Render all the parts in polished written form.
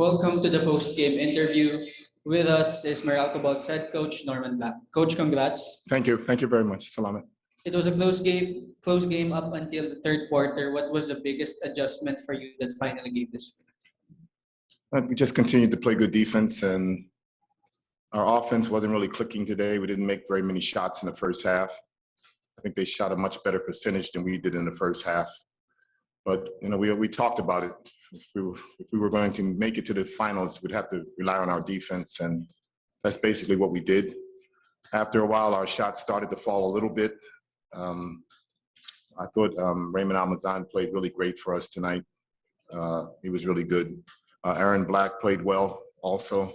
Welcome to the post-game interview. With us is MERALCO head coach Norman Black. Coach, congrats. Thank you. Thank you very much. Salamat. It was a close game up until the third quarter. What was the biggest adjustment for you that finally gave this win? We just continued to play good defense, and our offense wasn't really clicking today. We didn't make very many shots in the first half. I think they shot a much better percentage than we did in the first half. But we talked about it. If we were going to make it to the finals, we'd have to rely on our defense, and that's basically what we did. After a while, our shots started to fall a little bit. I thought Raymond Almazan played really great for us tonight. He was really good. Aaron Black played well also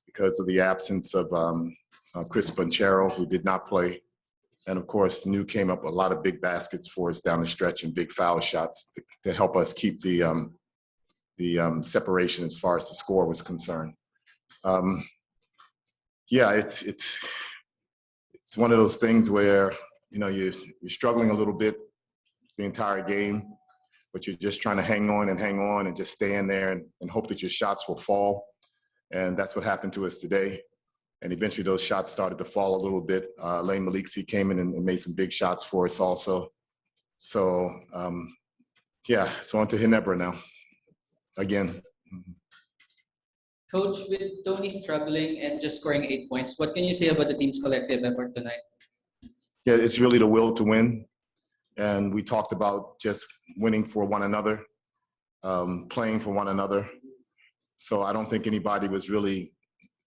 because of the absence of Chris Banchero, who did not play. And of course, New came up with a lot of big baskets for us down the stretch and big foul shots to help us keep the separation as far as the score was concerned. Yeah, it's one of those things where you're struggling a little bit the entire game, but you're just trying to hang on and just stay in there and hope that your shots will fall. And that's what happened to us today. And eventually those shots started to fall a little bit. Lane Maliksi came in and made some big shots for us also. So, yeah, so on to Ginebra now, again. Coach, with Tony struggling and just scoring 8 points, what can you say about the team's collective effort tonight? Yeah, it's really the will to win. And we talked about just winning for one another, playing for one another. So I don't think anybody was really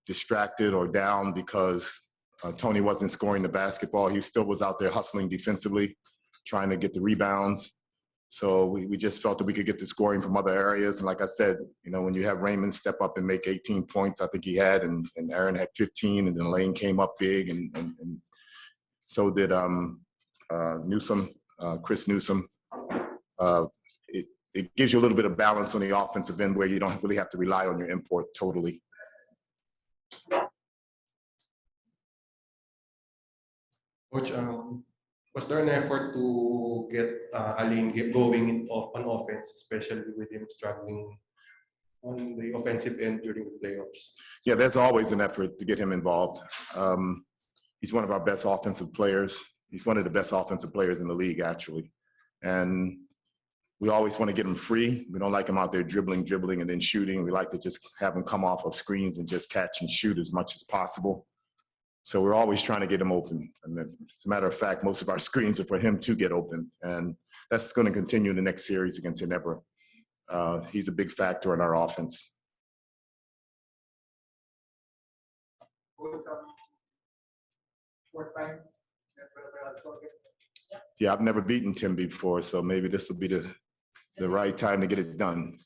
distracted or down because Tony wasn't scoring the basketball. He still was out there hustling defensively, trying to get the rebounds. So we just felt that we could get the scoring from other areas. And like I said, when you have Raymond step up and make 18 points, I think he had, and Aaron had 15, and then Lane came up big, and so did Newsom, Chris Newsom. It gives you a little bit of balance on the offensive end where you don't really have to rely on your import totally. Coach, was there an effort to get Aline going on offense, especially with him struggling on the offensive end during the playoffs? Yeah, there's always an effort to get him involved. He's one of our best offensive players. He's one of the best offensive players in the league, actually. And we always want to get him free. We don't like him out there dribbling, and then shooting. We like to just have him come off of screens and just catch and shoot as much as possible. So we're always trying to get him open. And as a matter of fact, most of our screens are for him to get open. And that's going to continue in the next series against Ginebra. He's a big factor in our offense. Yeah, I've never beaten Tim before, so maybe this will be the right time to get it done.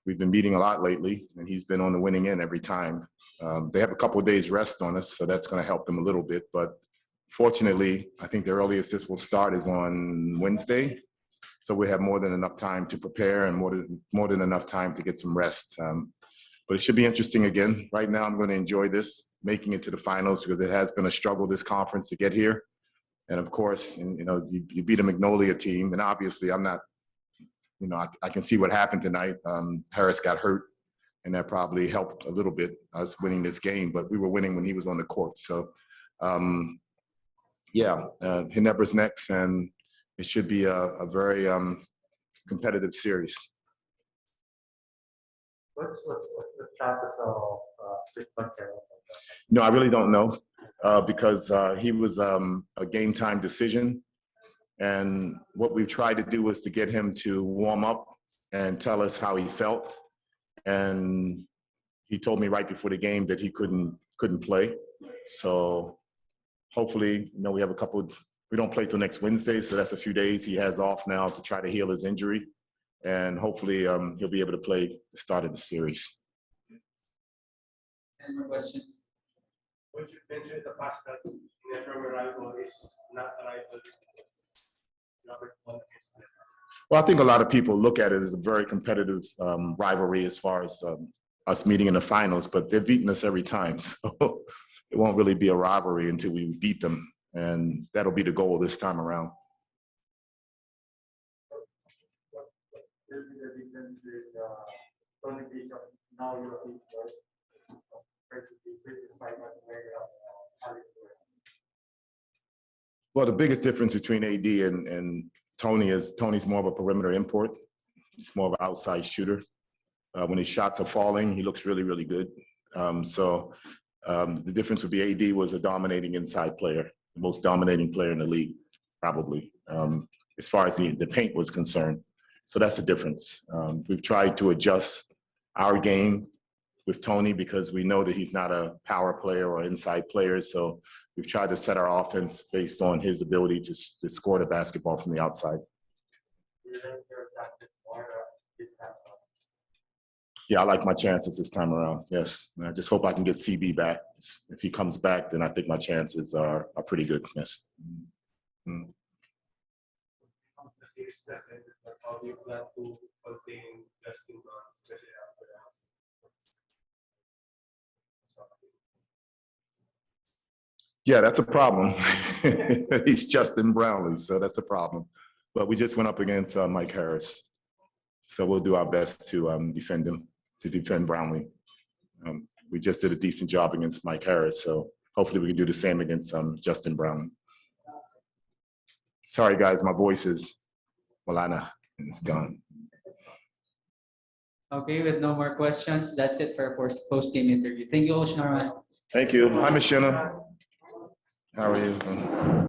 We've been meeting a lot lately, and he's been on the winning end every time. They have a couple of days rest on us, so that's going to help them a little bit. But fortunately, I think the earliest this will start is on Wednesday. So we have more than enough time to prepare and more than enough time to get some rest. But it should be interesting again. Right now, I'm going to enjoy this, making it to the finals, because it has been a struggle this conference to get here. And of course, you beat a Magnolia team, and obviously I'm not, I can see what happened tonight. Harris got hurt, and that probably helped a little bit us winning this game, but we were winning when he was on the court. So, yeah, Ginebra's next, and it should be a very competitive series. What's the status of Chris Banchero? No, I really don't know because he was a game time decision. And what we've tried to do is to get him to warm up and tell us how he felt. And he told me right before the game that he couldn't play. So hopefully, we have we don't play till next Wednesday, so that's a few days he has off now to try to heal his injury. And hopefully he'll be able to play the start of the series. Any more questions? What you mentioned in the past that MERALCO is not a rival. Well, I think a lot of people look at it as a very competitive rivalry as far as us meeting in the finals, but they've beaten us every time. So it won't really be a rivalry until we beat them. And that'll be the goal this time around. difference with Tony Bishop? Now you're a big boy. Compared to the previous fight at Alex. Well, the biggest difference between AD and Tony is Tony's more of a perimeter import. He's more of an outside shooter. When his shots are falling, he looks really, really good. The difference would be AD was a dominating inside player, the most dominating player in the league, probably, as far as the paint was concerned. So that's the difference. We've tried to adjust our game with Tony because we know that he's not a power player or inside player. So we've tried to set our offense based on his ability to score the basketball from the outside. Yeah, I like my chances this time around. Yes, and I just hope I can get CB back. If he comes back, then I think my chances are pretty good. Yes. Mm. How do you plan to contain Justin Brown, especially after that? Yeah, that's a problem. He's Justin Brownlee, so that's a problem. But we just went up against Mike Harris, so we'll do our best to defend him, to defend Brownlee. We just did a decent job against Mike Harris, so hopefully we can do the same against Justin Brownlee. Sorry, guys, my voice is Malana, and it's gone. Okay, with no more questions, that's it for our post-game interview. Thank you, Coach Norman. Thank you. Hi, Miss Shanna. How are you?